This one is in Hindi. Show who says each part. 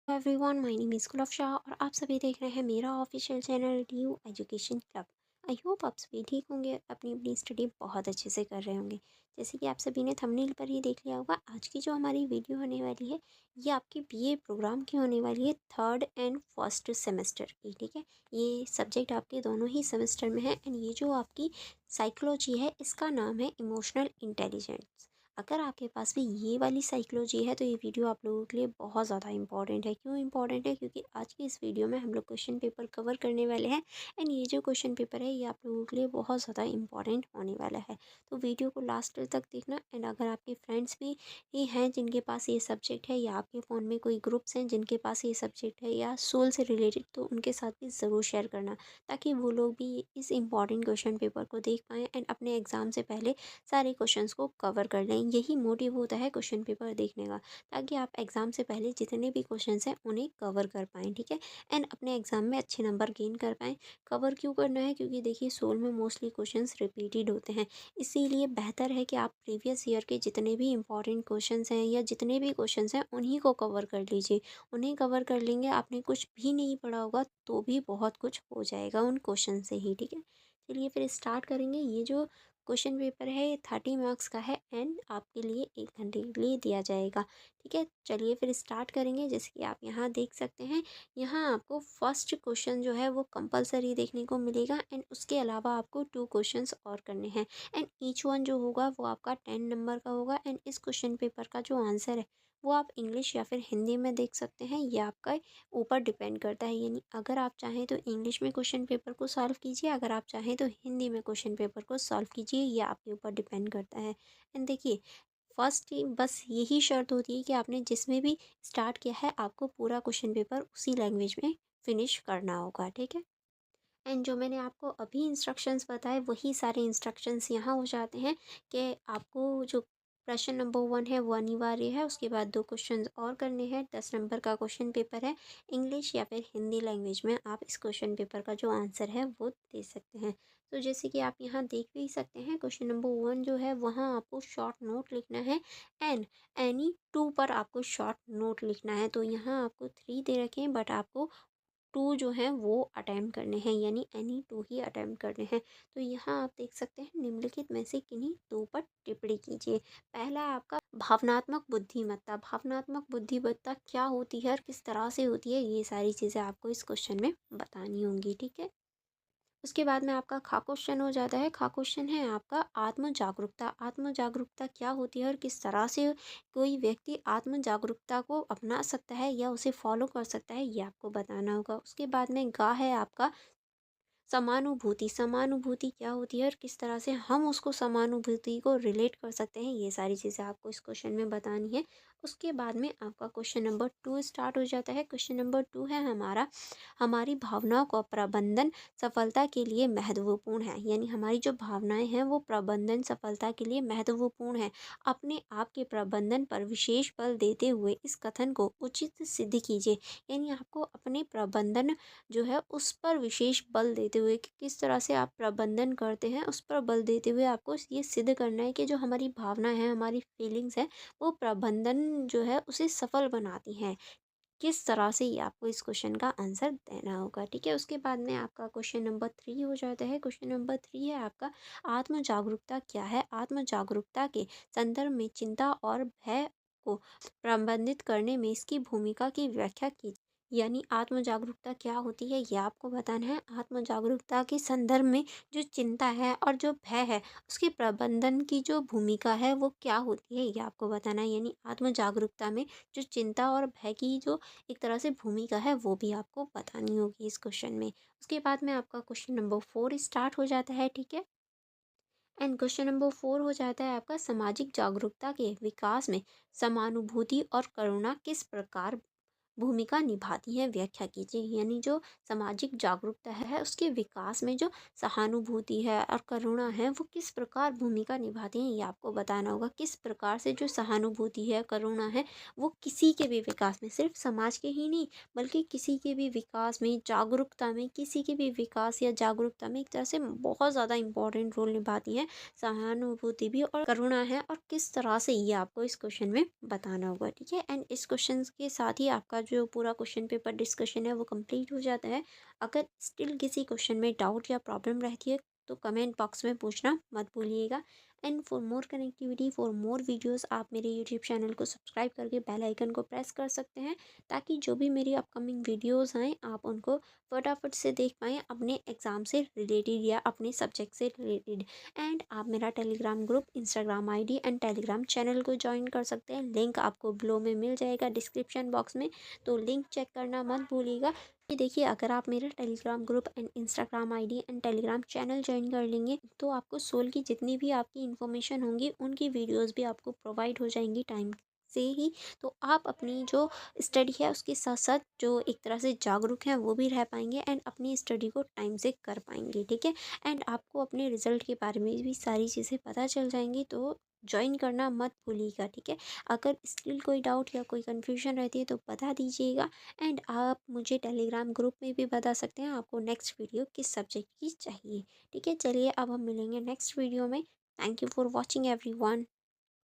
Speaker 1: एवरीवन, माय नेम इज़ गुलाब शाह और आप सभी देख रहे हैं मेरा official channel due education club. I hope आप सभी ठीक होंगे, अपनी अपनी स्टडी बहुत अच्छे से कर रहे होंगे। जैसे कि आप सभी ने थंबनेल पर ही देख लिया होगा, आज की जो हमारी वीडियो होने वाली है ये आपके बीए प्रोग्राम की होने वाली है, थर्ड एंड फर्स्ट सेमेस्टर की। ठीक है, ये सब्जेक्ट आपके दोनों ही सेमेस्टर में है एंड ये जो आपकी साइकोलॉजी है इसका नाम है इमोशनल इंटेलिजेंस। अगर आपके पास भी ये वाली साइकोलॉजी है तो ये वीडियो आप लोगों के लिए बहुत ज़्यादा इंपॉर्टेंट है। क्यों इंपॉर्टेंट है? क्योंकि आज की इस वीडियो में हम लोग क्वेश्चन पेपर कवर करने वाले हैं एंड ये जो क्वेश्चन पेपर है ये आप लोगों के लिए बहुत ज़्यादा इंपॉर्टेंट होने वाला है। तो वीडियो को लास्ट तक देखना एंड अगर आपके फ्रेंड्स भी ही हैं जिनके पास ये सब्जेक्ट है या आपके फ़ोन में कोई ग्रुप्स हैं जिनके पास ये सब्जेक्ट है या सोल से रिलेटेड, तो उनके साथ भी ज़रूर शेयर करना ताकि वो लोग भी इस इंपॉर्टेंट क्वेश्चन पेपर को देख पाएँ एंड अपने एग्ज़ाम से पहले सारे क्वेश्चंस को कवर कर लें। यही मोटिव होता है क्वेश्चन पेपर देखने का, ताकि आप एग्ज़ाम से पहले जितने भी क्वेश्चंस हैं उन्हें कवर कर पाएँ। ठीक है, एंड अपने एग्ज़ाम में अच्छे नंबर गेन कर पाएँ। कवर क्यों करना है? क्योंकि देखिए सोल में मोस्टली क्वेश्चंस रिपीटेड होते हैं, इसीलिए बेहतर है कि आप प्रीवियस ईयर के जितने भी इंपॉर्टेंट क्वेश्चंस हैं या जितने भी क्वेश्चंस हैं उन्हीं को कवर कर लीजिए। उन्हें कवर कर लेंगे, आपने कुछ भी नहीं पढ़ा होगा तो भी बहुत कुछ हो जाएगा उन क्वेश्चन से ही। ठीक है, चलिए फिर स्टार्ट करेंगे। ये जो क्वेश्चन पेपर है ये 30 मार्क्स का है एंड आपके लिए 1 घंटे के लिए दिया जाएगा। ठीक है, चलिए फिर स्टार्ट करेंगे। जैसे कि आप यहाँ देख सकते हैं, यहाँ आपको फर्स्ट क्वेश्चन जो है वो कंपलसरी देखने को मिलेगा एंड उसके अलावा आपको 2 क्वेश्चंस और करने हैं एंड ईच वन जो होगा वो आपका 10 नंबर का होगा एंड इस क्वेश्चन पेपर का जो आंसर है वो आप इंग्लिश या फिर हिंदी में देख सकते हैं। ये आपका ऊपर डिपेंड करता है, यानी अगर आप चाहें तो इंग्लिश में क्वेश्चन पेपर को सॉल्व कीजिए, अगर आप चाहें तो हिंदी में क्वेश्चन पेपर को सॉल्व कीजिए, ये आपके ऊपर डिपेंड करता है। एंड देखिए, फर्स्ट ही बस यही शर्त होती है कि आपने जिसमें भी स्टार्ट किया है आपको पूरा क्वेश्चन पेपर उसी लैंग्वेज में फिनिश करना होगा। ठीक है, एंड जो मैंने आपको अभी इंस्ट्रक्शंस बताए वही सारे इंस्ट्रक्शंस यहाँ हो जाते हैं कि आपको जो प्रश्न नंबर 1 है वो अनिवार्य है, उसके बाद 2 क्वेश्चंस और करने हैं। 10 नंबर का क्वेश्चन पेपर है, इंग्लिश या फिर हिंदी लैंग्वेज में आप इस क्वेश्चन पेपर का जो आंसर है वो दे सकते हैं। तो जैसे कि आप यहाँ देख भी सकते हैं, क्वेश्चन नंबर 1 जो है वहाँ आपको शॉर्ट नोट लिखना है एंड एनी 2 पर आपको शॉर्ट नोट लिखना है। तो यहाँ आपको 3 दे रखे हैं बट आपको 2 जो हैं वो अटेम्प्ट करने हैं, यानी एनी 2 ही अटेम्प्ट करने हैं। तो यहाँ आप देख सकते हैं, निम्नलिखित में से किन्हीं 2 पर टिप्पणी कीजिए। पहला आपका भावनात्मक बुद्धिमत्ता। भावनात्मक बुद्धिमत्ता क्या होती है और किस तरह से होती है, ये सारी चीज़ें आपको इस क्वेश्चन में बतानी होंगी। ठीक है, उसके बाद में आपका खा क्वेश्चन हो जाता है। खा क्वेश्चन है आपका आत्म जागरूकता। आत्म जागरूकता क्या होती है और किस तरह से कोई व्यक्ति आत्म जागरूकता को अपना सकता है या उसे फॉलो कर सकता है, ये आपको बताना होगा। उसके बाद में गा है आपका समानुभूति। समानुभूति क्या होती है और किस तरह से हम उसको समानुभूति को रिलेट कर सकते हैं, ये सारी चीज़ें आपको इस क्वेश्चन में बतानी है। उसके बाद में आपका क्वेश्चन नंबर 2 स्टार्ट हो जाता है। क्वेश्चन नंबर 2 है हमारा, हमारी भावनाओं का प्रबंधन सफलता के लिए महत्वपूर्ण है, यानी हमारी जो भावनाएं हैं वो प्रबंधन सफलता के लिए महत्वपूर्ण है। अपने आप के प्रबंधन पर विशेष बल देते हुए इस कथन को उचित सिद्ध कीजिए, यानी आपको अपने प्रबंधन जो है उस पर विशेष बल देते हुए कि किस तरह से आप प्रबंधन करते हैं, उस पर बल देते हुए आपको ये सिद्ध करना है कि जो हमारी भावना है, हमारी फीलिंग्स है, वो प्रबंधन जो है उसे सफल बनाती हैं। किस तरह से ये आपको इस क्वेश्चन का आंसर देना होगा। ठीक है, उसके बाद में आपका क्वेश्चन नंबर 3 हो जाता है। क्वेश्चन नंबर 3 है आपका, आत्म जागरूकता क्या है? आत्म जागरूकता के संदर्भ में चिंता और भय को प्रबंधित करने में इसकी भूमिका की व्याख्या की, यानी आत्म जागरूकता क्या होती है ये आपको बताना है। आत्म जागरूकता के संदर्भ में जो चिंता है और जो भय है उसके प्रबंधन की जो भूमिका है वो क्या होती है, ये आपको बताना है। यानी आत्म जागरूकता में जो चिंता और भय की जो एक तरह से भूमिका है वो भी आपको बतानी होगी इस क्वेश्चन में। उसके बाद में आपका क्वेश्चन नंबर 4 स्टार्ट हो जाता है। ठीक है, एंड क्वेश्चन नंबर 4 हो जाता है आपका, सामाजिक जागरूकता के विकास में समानुभूति और करुणा किस प्रकार भूमिका निभाती हैं, व्याख्या कीजिए। यानी जो सामाजिक जागरूकता है उसके विकास में जो सहानुभूति है और करुणा है वो किस प्रकार भूमिका निभाती हैं, ये आपको बताना होगा। किस प्रकार से जो सहानुभूति है, करुणा है, वो किसी के भी विकास में, सिर्फ समाज के ही नहीं बल्कि किसी के भी विकास में, जागरूकता में, किसी के भी विकास या जागरूकता में एक तरह से बहुत ज़्यादा इंपॉर्टेंट रोल निभाती हैं सहानुभूति भी और करुणा है, और किस तरह से ये आपको इस क्वेश्चन में बताना होगा। ठीक है, एंड इस क्वेश्चन के साथ ही आपका जो पूरा क्वेश्चन पेपर डिस्कशन है वो कंप्लीट हो जाता है। अगर स्टिल किसी क्वेश्चन में डाउट या प्रॉब्लम रहती है तो कमेंट बॉक्स में पूछना मत भूलिएगा। And for more connectivity, for more videos, आप मेरे यूट्यूब चैनल को सब्सक्राइब करके बेल आइकन को प्रेस कर सकते हैं, ताकि जो भी मेरी अपकमिंग वीडियोस आएँ आप उनको फटाफट से देख पाएँ अपने एग्ज़ाम से रिलेटेड या अपने सब्जेक्ट से रिलेटेड। एंड आप मेरा Telegram group, Instagram ID and Telegram channel को ज्वाइन कर सकते हैं। लिंक आपको बिलो में मिल जाएगा डिस्क्रिप्शन बॉक्स में, तो लिंक चेक करना मत भूलिएगा। ये देखिए, अगर आप मेरा Telegram group and Instagram ID and Telegram channel join कर लेंगे तो आपको सोल की जितनी भी आपकी इन्फॉर्मेशन होंगी उनकी वीडियोस भी आपको प्रोवाइड हो जाएंगी टाइम से ही। तो आप अपनी जो स्टडी है उसके साथ साथ जो एक तरह से जागरूक हैं वो भी रह पाएंगे एंड अपनी स्टडी को टाइम से कर पाएंगे, ठीक है। एंड आपको अपने रिजल्ट के बारे में भी सारी चीज़ें पता चल जाएंगी, तो ज्वाइन करना मत भूलिएगा, ठीक है। अगर स्टिल कोई डाउट या कोई कन्फ्यूजन रहती है तो बता दीजिएगा। एंड आप मुझे टेलीग्राम ग्रुप में भी बता सकते हैं आपको नेक्स्ट वीडियो किस सब्जेक्ट की चाहिए, ठीक है। चलिए अब हम मिलेंगे नेक्स्ट वीडियो में। Thank you for watching everyone.